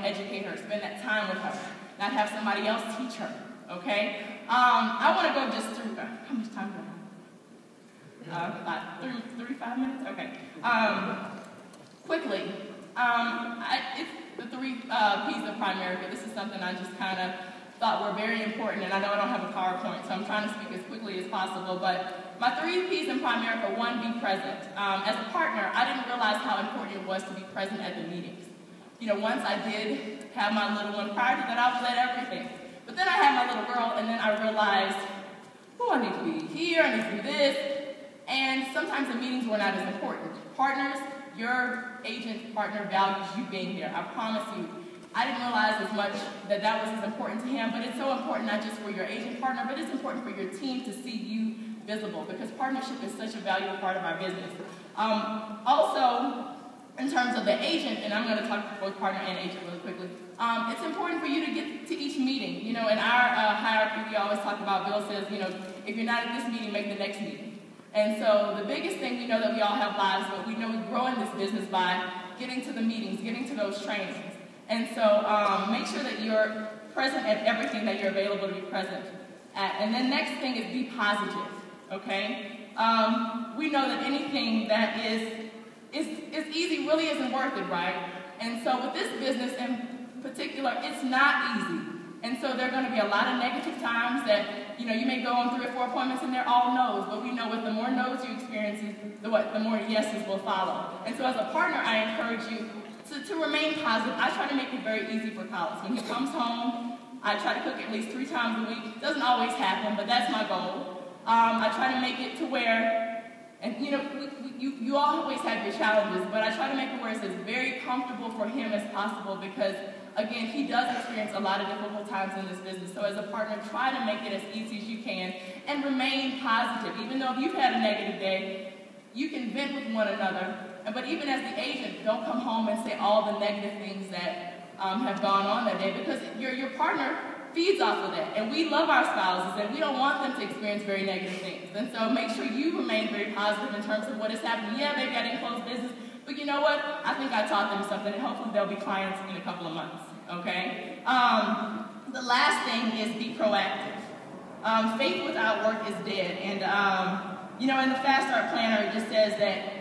educate her, spend that time with her, not have somebody else teach her, okay? I want to go just through, how much time do I have? About 35 minutes? Okay. Quickly, it's the 3 P's of Primerica. This is something I just kind of thought were very important, and I know I don't have a PowerPoint, so I'm trying to speak as quickly as possible, but my 3 P's in Primerica: 1, be present. As a partner, I didn't realize how important it was to be present at the meetings. You know, once I did have my little one, prior to that I was at everything. But then I had my little girl, and then I realized, oh, I need to be here, I need to do this, and sometimes the meetings were not as important. Partners, your agent partner values you being there. I promise you. I didn't realize as much that that was as important to him, but it's so important not just for your agent partner, but it's important for your team to see you visible, because partnership is such a valuable part of our business. Also, in terms of the agent, and I'm going to talk both partner and agent really quickly, it's important for you to get to each meeting. You know, in our hierarchy, we always talk about, Bill says, you know, if you're not at this meeting, make the next meeting. And so the biggest thing, we know that we all have lives, but we know we grow in this business by getting to the meetings, getting to those trainings. And so make sure that you're present at everything that you're available to be present at. And then next thing is be positive, okay? We know that anything that is easy really isn't worth it, right? And so with this business in particular, it's not easy. And so there are going to be a lot of negative times that, you know, you may go on 3 or 4 appointments and they're all no's, but we know with the more no's you experience, the more yeses will follow. And so as a partner, I encourage you to remain positive. I try to make it very easy for Collis. When he comes home, I try to cook at least 3 times a week. It doesn't always happen, but that's my goal. I try to make it to where, and you know, you always have your challenges, but I try to make it where it's as very comfortable for him as possible, because again, he does experience a lot of difficult times in this business. So as a partner, try to make it as easy as you can and remain positive. Even though if you've had a negative day, you can vent with one another. But even as the agent, don't come home and say all the negative things that have gone on that day, because your partner feeds off of that. And we love our spouses, and we don't want them to experience very negative things. And so make sure you remain very positive in terms of what is happening. Yeah, maybe I didn't close business, but you know what? I think I taught them something, and hopefully they'll be clients in a couple of months, okay? The last thing is be proactive. Faith without work is dead. And, you know, in the Fast Start Planner, it just says that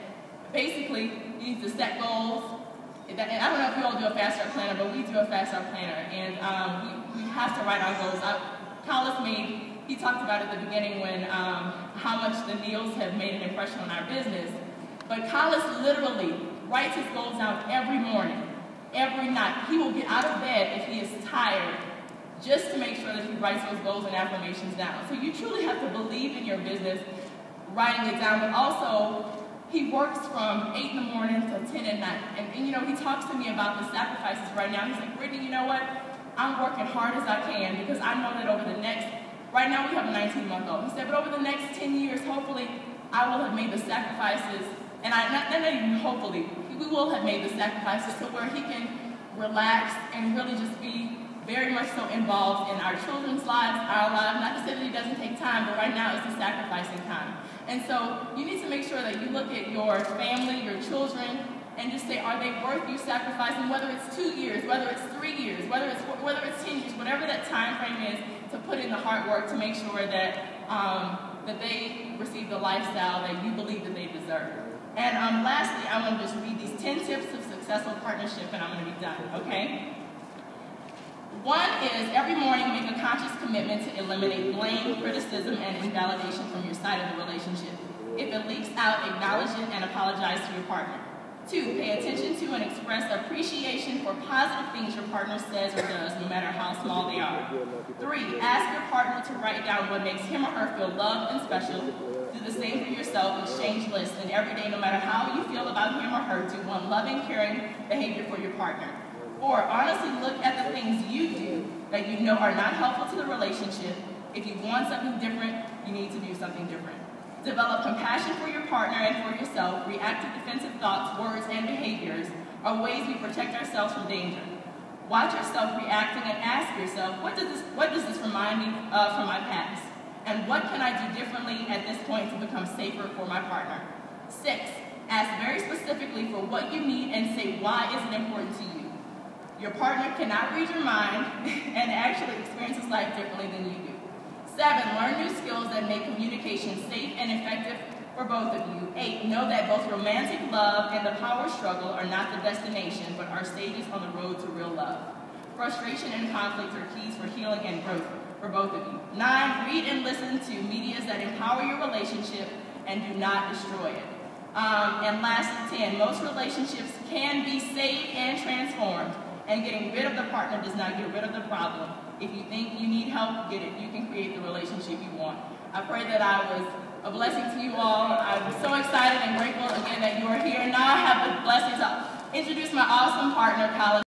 basically you need to set goals. And I don't know if you all do a Fast Start Planner, but we do a Fast Start Planner. And we have to write our goals. Collis he talked about at the beginning when how much the Neals have made an impression on our business. But Collis literally writes his goals down every morning, every night. He will get out of bed if he is tired, just to make sure that he writes those goals and affirmations down. So you truly have to believe in your business, writing it down, but also he works from 8 in the morning till 10 at night. And you know, he talks to me about the sacrifices right now. He's like, Britney, you know what? I'm working hard as I can, because I know that over the next, right now we have a 19-month-old. He said, but over the next 10 years, hopefully, I will have made the sacrifices, and not even hopefully, we will have made the sacrifices to where he can relax and really just be very much so involved in our children's lives, our lives. Not to say that he doesn't take time, but right now it's the sacrificing time. And so you need to make sure that you look at your family, your children, and just say, are they worth you sacrificing, whether it's 2 years, whether it's 3 years, whether it's 10 years, whatever that time frame is, to put in the hard work to make sure that that they receive the lifestyle that you believe that they deserve. And lastly, I want to just read these 10 tips of successful partnership, and I'm going to be done, okay? 1 is every morning make a conscious commitment to eliminate blame, criticism, and invalidation from your side of the relationship. If it leaks out, acknowledge it and apologize to your partner. 2, pay attention to and express appreciation for positive things your partner says or does, no matter how small they are. 3, ask your partner to write down what makes him or her feel loved and special. Do the same for yourself. Exchange lists, and every day, no matter how you feel about him or her, do one loving, caring behavior for your partner. 4, honestly look at the things you do that you know are not helpful to the relationship. If you want something different, you need to do something different. Develop compassion for your partner and for yourself. Reactive defensive thoughts, words, and behaviors are ways we protect ourselves from danger. Watch yourself reacting and ask yourself, what does this remind me of from my past? And what can I do differently at this point to become safer for my partner? 6, ask very specifically for what you need and say why is it important to you. Your partner cannot read your mind and actually experiences life differently than you do. 7, learn new skills that make communication safe and effective for both of you. 8, know that both romantic love and the power struggle are not the destination, but are stages on the road to real love. Frustration and conflict are keys for healing and growth for both of you. 9, read and listen to medias that empower your relationship and do not destroy it. And lastly, 10, most relationships can be saved and transformed, and getting rid of the partner does not get rid of the problem. If you think you need help, get it. You can create the relationship you want. I pray that I was a blessing to you all. I'm so excited and grateful again that you are here. Now I have the blessing to introduce my awesome partner, Colin.